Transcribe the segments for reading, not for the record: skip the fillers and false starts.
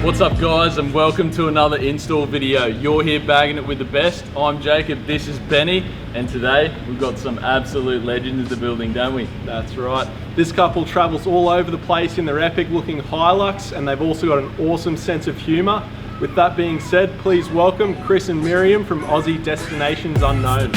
What's up guys, and welcome to another install video. You're here bagging it with the best. I'm Jacob, this is Benny, and today we've got some absolute legends in the building, don't we? That's right. This couple travels all over the place in their epic looking Hilux, and they've also got an awesome sense of humour. With that being said, please welcome Chris and Miriam from Aussie Destinations Unknown.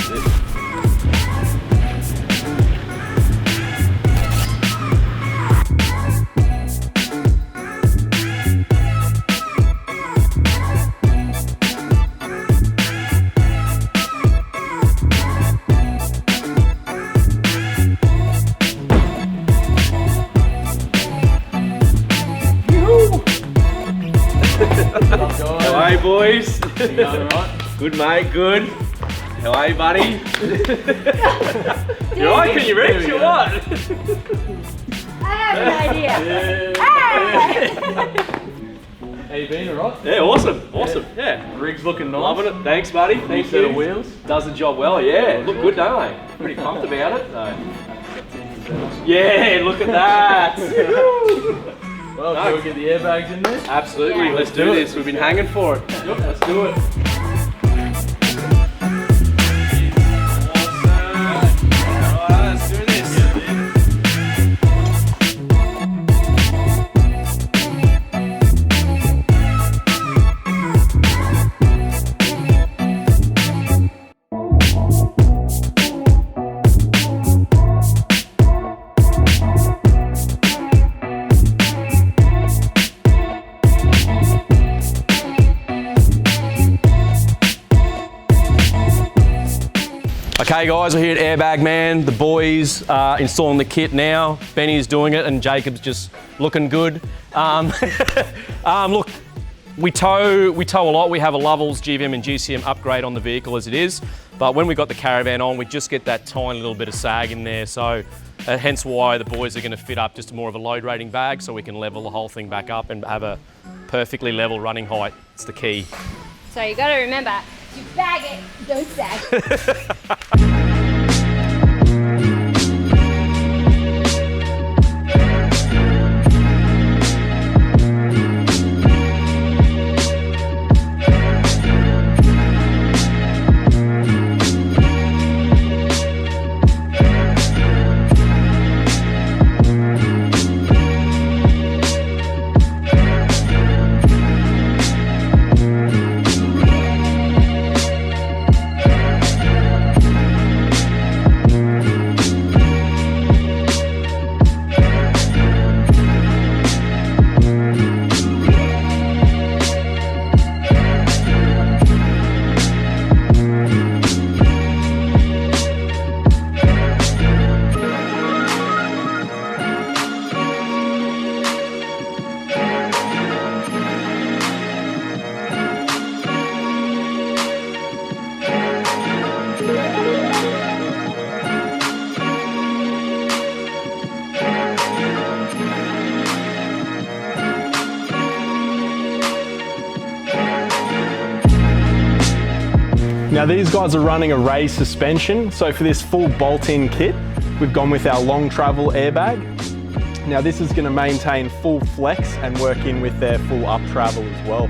How are you, boys? You going alright? Good, mate, good. How are you, buddy? You alright? Can you reach or what? I have an idea. How you been, alright? Yeah, awesome, awesome. Yeah. Rig's looking nice. Loving it. Thanks, buddy. Thank Set you. of wheels. Does the job well, yeah. Look good, don't they? Pretty pumped about it. So. Yeah, look at that. Well, shall we get the airbags in there? Absolutely. Yeah. Let's do this. We've been hanging for it. Yep, let's do it. Let's do this. Okay guys, we're here at Airbag Man. The boys are installing the kit now. Benny's doing it and Jacob's just looking good. Look, we tow a lot. We have a Lovells GVM and GCM upgrade on the vehicle as it is, but when we got the caravan on, we just get that tiny little bit of sag in there. So hence why the boys are gonna fit up just more of a load rating bag so we can level the whole thing back up and have a perfectly level running height. It's the key. So you got to remember, you bag it, don't sag. Now these guys are running a RR suspension, so for this full bolt-in kit, we've gone with our long travel airbag. Now this is going to maintain full flex and work in with their full up travel as well.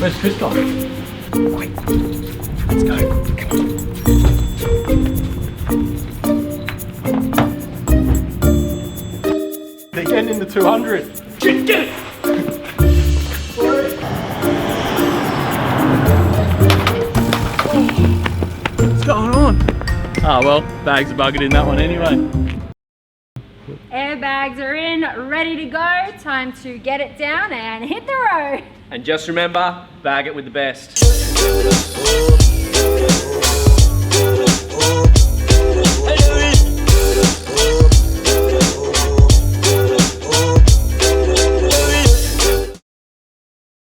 Where's Chris gone? Let's go. Come on. They're getting in the 200. Get it! What's going on? Ah, well, bags are buggered in that one anyway. Airbags are in, ready to go. Time to get it down and hit the road. And just remember, bag it with the best.